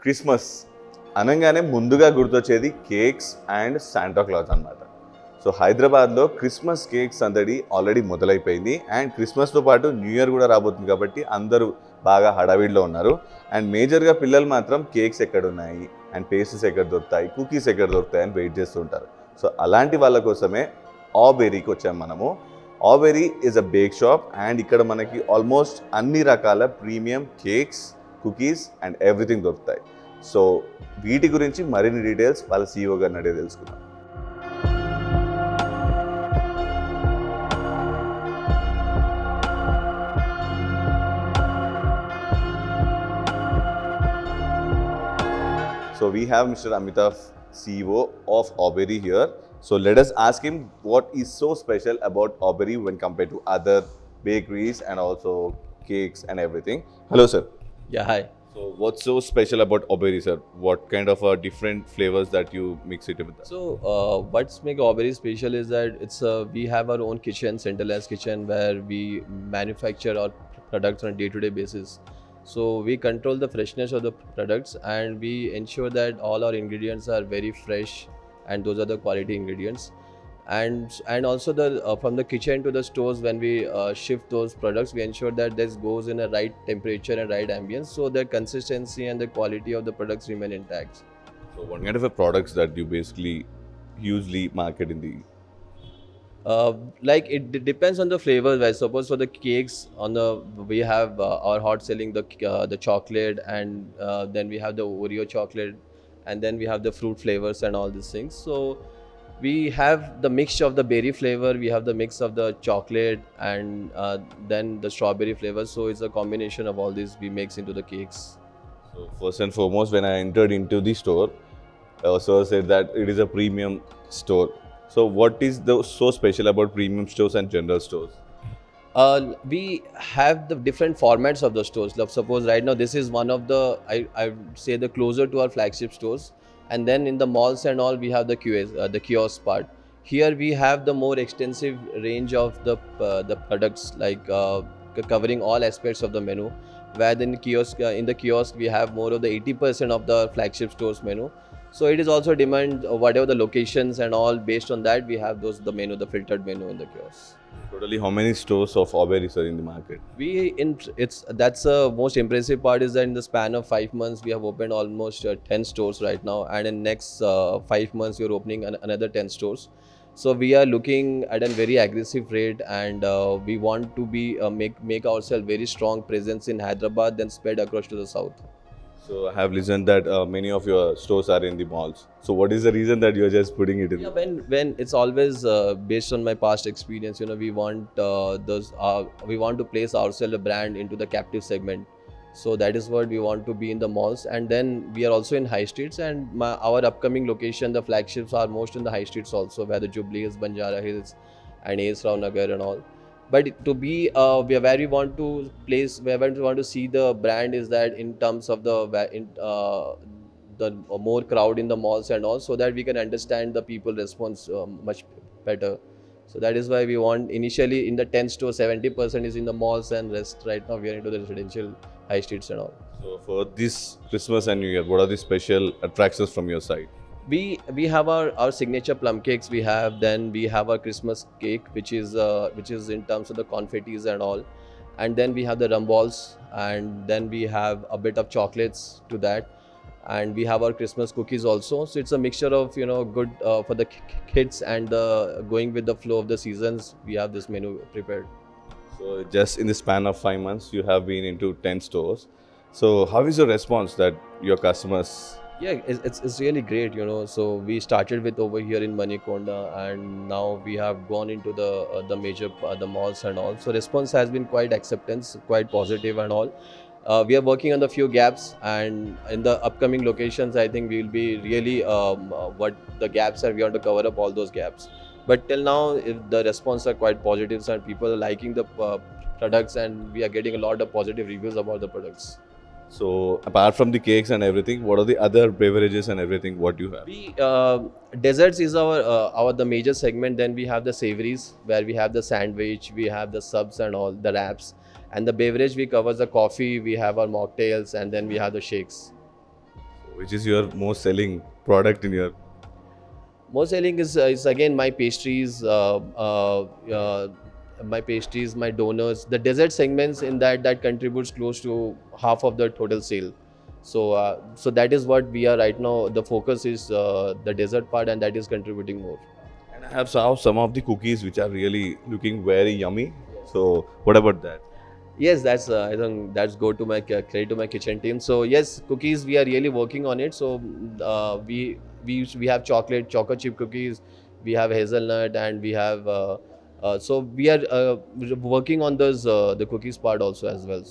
Christmas అనగానే ముందుగా గుర్తొచ్చేది కేక్స్ అండ్ శాంటా క్లాజ్ అన్నమాట. సో హైదరాబాద్లో క్రిస్మస్ కేక్స్ అందడి ఆల్రెడీ మొదలైపోయింది అండ్ క్రిస్మస్తో పాటు న్యూ ఇయర్ కూడా రాబోతుంది కాబట్టి అందరూ బాగా హడావిడిలో ఉన్నారు. అండ్ మేజర్గా పిల్లలు మాత్రం కేక్స్ ఎక్కడ ఉన్నాయి అండ్ పేస్ట్రీస్ ఎక్కడ దొరుకుతాయి, కుకీస్ ఎక్కడ దొరుకుతాయి అని వెయిట్ చేస్తుంటారు. సో అలాంటి వాళ్ళ కోసమే ఆబెరీకి వచ్చాము మనము. ఆబెరీ is a bake shop and ఇక్కడ మనకి ఆల్మోస్ట్ అన్ని రకాల premium cakes, cookies and everything దొరుకుతాయి. సో వీటి గురించి మరిన్ని డీటెయిల్స్ వాళ్ళ CEO గారిని అడిగి తెలుసుకుందాం. So we have Mr. Amitav, CEO of Auberry here. So let us ask him what is so special about Auberry when compared to other bakeries and also cakes and everything. Hello sir. Yeah, hi. So what's so special about Auberry sir? What kind of different flavors that you mix it with? So, what's make Auberry special is that we have our own kitchen, centralized kitchen, where we manufacture our products on a day-to-day basis. So we control the freshness of the products and we ensure that all our ingredients are very fresh and those are the quality ingredients. And also from the kitchen to the stores, when we shift those products, we ensure that this goes in a right temperature and right ambience, so the consistency and the quality of the products remain intact. So what kind of products that you basically usually market in the? Like it depends on the flavors. I suppose for the cakes, we have our hot selling the chocolate, and then we have the Oreo chocolate, and then we have the fruit flavors and all these things. So we have the mixture of the berry flavor, we have the mix of the chocolate, and then the strawberry flavor. So it's a combination of all these we mix into the cakes. So first and foremost, when I entered into the store, sir said that it is a premium store. So what is so special about premium stores and general stores? We have the different formats of the stores. Like suppose right now this is one of the I would say the closer to our flagship stores, and then in the malls and all we have the kiosk part. Here we have the more extensive range of the products, like covering all aspects of the menu. Where in the kiosk we have more of the 80% of the flagship stores menu. So it is also demand whatever the locations and all, based on that we have the menu, the filtered menu in the kiosk. Totally, how many stores of Auberry are in the market? That's the most impressive part, is that in the span of 5 months we have opened almost 10 stores right now, and in next 5 months we are opening another 10 stores. So we are looking at a very aggressive rate, and we want to make ourselves very strong presence in Hyderabad, then spread across to the south. So I have listened that many of your stores are in the malls. So what is the reason that you are just putting it in? Yeah, when it's always based on my past experience, we want we want to place ourselves a brand into the captive segment. So that is what we want to be in the malls, and then we are also in high streets, and our upcoming location, the flagships are most in the high streets also, where the Jubilee Hills, Banjara Hills, and AS Rao Nagar and all. But to be where we want to place, where we want to see the brand is that in terms of the more crowd in the malls and all, so that we can understand the people response much better. So that is why we want initially in the 10 stores 70% is in the malls, and rest right now we are into the residential high streets and all. So for this Christmas and New Year, what are the special attractions from your side? We have our signature plum cakes we have, then we have our Christmas cake, which is in terms of the confettis and all, and then we have the rum balls, and then we have a bit of chocolates to that, and we have our Christmas cookies also. So it's a mixture of good for the kids, and going with the flow of the seasons, we have this menu prepared. So just in the span of 5 months, you have been into 10 stores. So how is your response that your customers? Yeah, it's really great, So we started with over here in Manikonda, and now we have gone into the major the malls and all. So response has been quite acceptance, quite positive and all. We are working on the few gaps, and in the upcoming locations, I think we will be really what the gaps are. We want to cover up all those gaps. But till now, if the response are quite positive, and people are liking the products, and we are getting a lot of positive reviews about the products. So apart from the cakes and everything, what are the other beverages and everything what you have? Desserts is our the major segment. Then we have the savories, where we have the sandwich, we have the subs and all the wraps, and the beverage we cover the coffee, we have our mocktails, and then we have the shakes. Which is your most selling product in your? Most selling is again my pastries, my donuts, the dessert segments in that contributes close to half of the total sale. So that is what we are right now. The focus is the dessert part, and that is contributing more. And I have saw some of the cookies which are really looking very yummy. So what about that? Yes, that's I think that's go to my credit to my kitchen team. So yes, cookies we are really working on it. So we have chocolate chip cookies, we have hazelnut, and we have so we are working on those the cookies part also as well.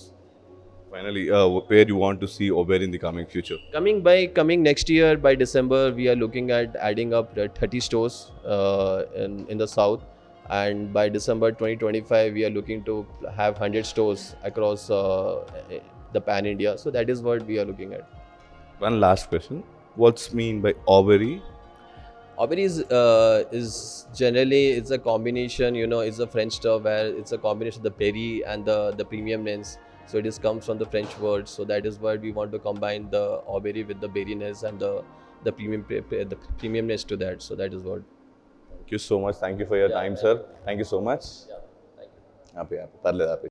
Finally, where you want to see Auberry in the coming future? Coming next year by December, we are looking at adding up 30 stores in the south, and by December 2025, we are looking to have 100 stores across the pan India. So that is what we are looking at. One last question. What's mean by Auberry? Auberry is generally it's a combination, it's a French term where it's a combination of the berry and the premiumness. So it is comes from the French word. So that is why we want to combine the Auberry with the berryness and the premiumness to that. So that is what. Thank you so much. Thank you for your time, sir. Thank you so much. Yeah. Thank you. Happy. Parle.